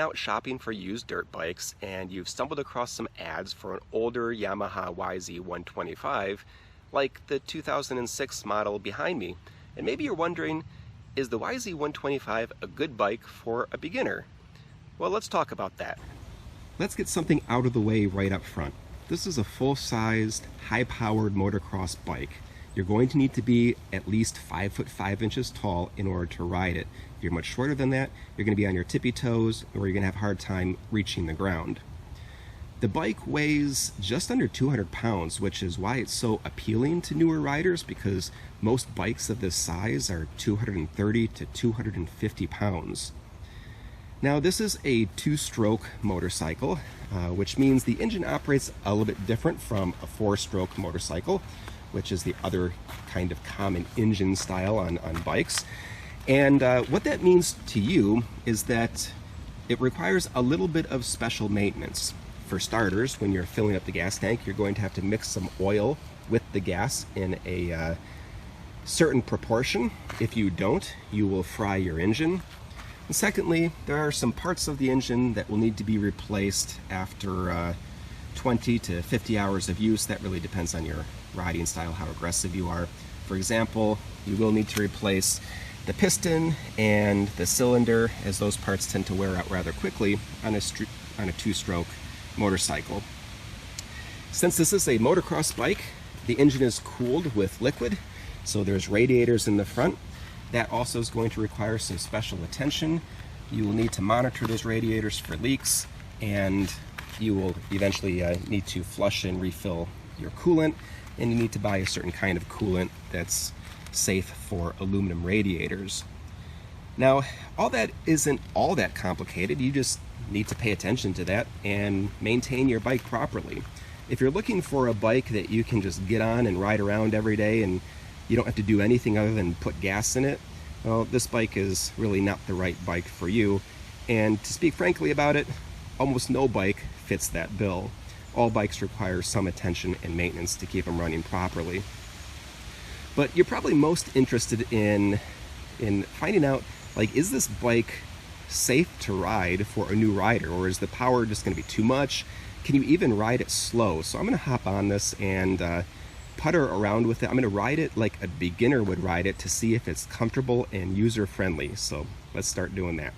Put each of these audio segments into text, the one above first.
out shopping for used dirt bikes and you've stumbled across some ads for an older Yamaha YZ125, like the 2006 model behind me, and maybe you're wondering, is the YZ125 a good bike for a beginner? Well, let's talk about that. Let's get something out of the way right up front. This is a full-sized, high-powered motocross bike. You're going to need to be at least 5 foot 5 inches tall in order to ride it. If you're much shorter than that, you're going to be on your tippy toes or you're going to have a hard time reaching the ground. The bike weighs just under 200 pounds, which is why it's so appealing to newer riders, because most bikes of this size are 230 to 250 pounds. Now, this is a two-stroke motorcycle, which means the engine operates a little bit different from a four-stroke motorcycle, which is the other kind of common engine style on bikes. And what that means to you is that it requires a little bit of special maintenance. For starters, when you're filling up the gas tank, you're going to have to mix some oil with the gas in a certain proportion. If you don't, you will fry your engine. And secondly, there are some parts of the engine that will need to be replaced after 20 to 50 hours of use. That really depends on your riding style, how aggressive you are. For example, you will need to replace the piston and the cylinder, as those parts tend to wear out rather quickly on a two-stroke motorcycle. Since this is a motocross bike, the engine is cooled with liquid, so there's radiators in the front. That also is going to require some special attention. You will need to monitor those radiators for leaks, and you will eventually need to flush and refill your coolant, and you need to buy a certain kind of coolant that's safe for aluminum radiators. Now, all that isn't all that complicated. You just need to pay attention to that and maintain your bike properly. If you're looking for a bike that you can just get on and ride around every day and you don't have to do anything other than put gas in it, well, this bike is really not the right bike for you. And to speak frankly about it, almost no bike fits that bill. All bikes require some attention and maintenance to keep them running properly. But you're probably most interested in finding out, like, is this bike safe to ride for a new rider, or is the power just going to be too much? Can you even ride it slow? So I'm going to hop on this and putter around with it. I'm going to ride it like a beginner would ride it to see if it's comfortable and user-friendly. So let's start doing that.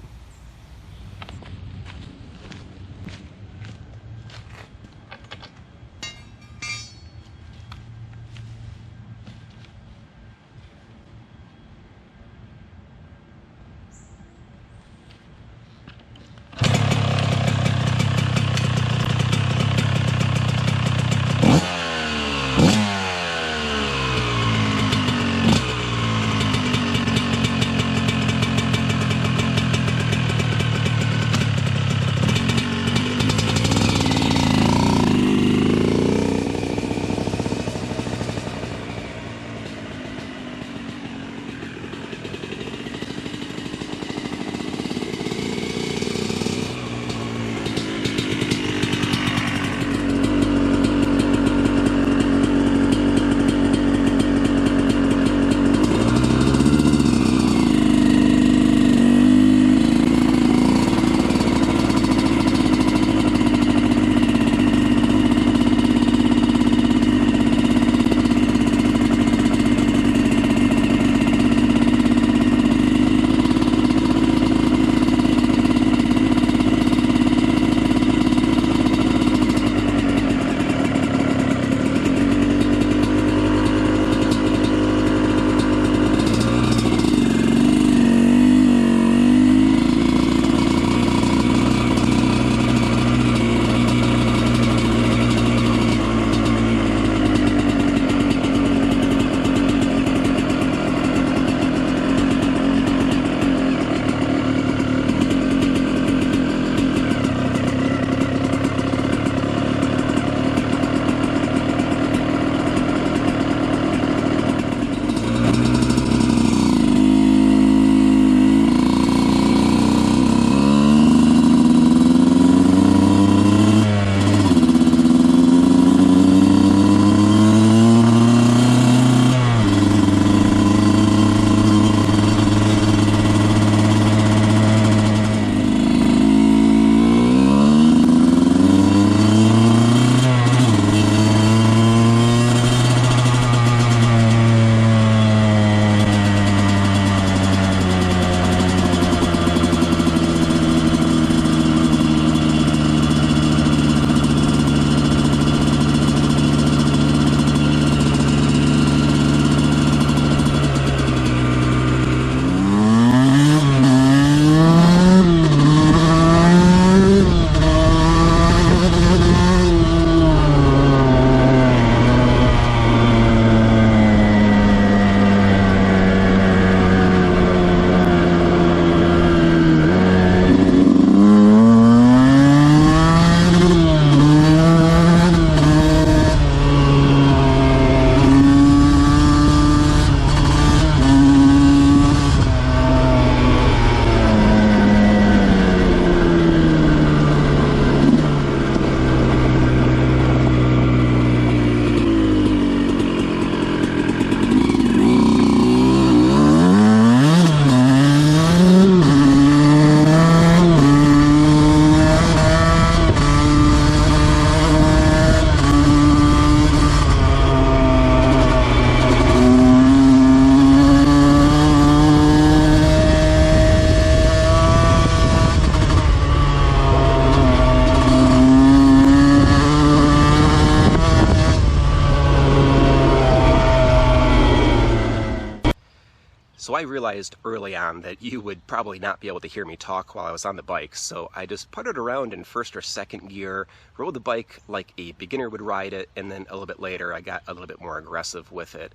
So I realized early on that you would probably not be able to hear me talk while I was on the bike, so I just put it around in first or second gear, rode the bike like a beginner would ride it, and then a little bit later I got a little bit more aggressive with it.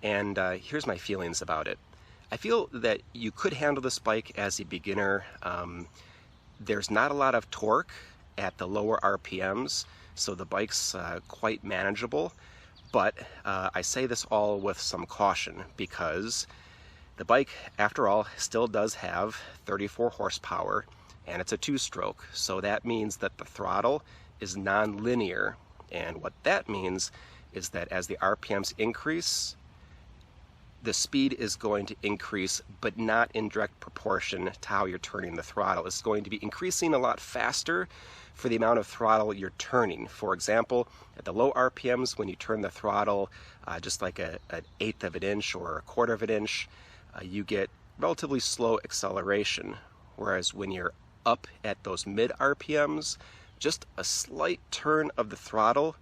And here's my feelings about it. I feel that you could handle this bike as a beginner. There's not a lot of torque at the lower RPMs, so the bike's quite manageable. But I say this all with some caution because the bike, after all, still does have 34 horsepower, and it's a two-stroke, so that means that the throttle is non-linear, and what that means is that as the RPMs increase, the speed is going to increase, but not in direct proportion to how you're turning the throttle. It's going to be increasing a lot faster for the amount of throttle you're turning. For example, at the low RPMs, when you turn the throttle just like an eighth of an inch or a quarter of an inch, you get relatively slow acceleration, whereas when you're up at those mid RPMs, just a slight turn of the throttle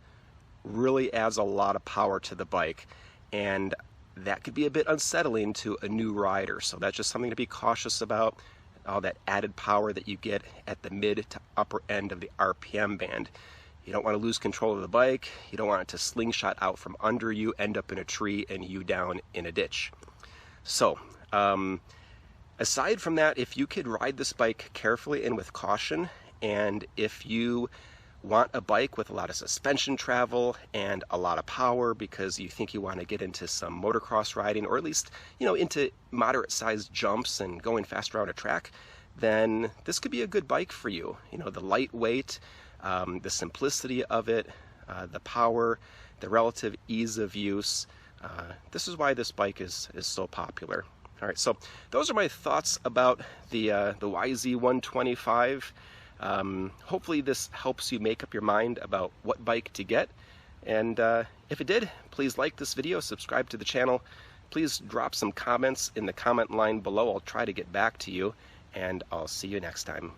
really adds a lot of power to the bike, and that could be a bit unsettling to a new rider. So that's just something to be cautious about, all that added power that you get at the mid to upper end of the RPM band. You don't want to lose control of the bike, you don't want it to slingshot out from under you, end up in a tree, and you down in a ditch. So, aside from that, if you could ride this bike carefully and with caution, and if you want a bike with a lot of suspension travel and a lot of power because you think you want to get into some motocross riding, or at least, into moderate-sized jumps and going fast around a track, then this could be a good bike for you. The lightweight, the simplicity of it, the power, the relative ease of use. This is why this bike is so popular. All right, so those are my thoughts about the YZ125. Hopefully this helps you make up your mind about what bike to get. And if it did, please like this video, subscribe to the channel. Please drop some comments in the comment line below. I'll try to get back to you, and I'll see you next time.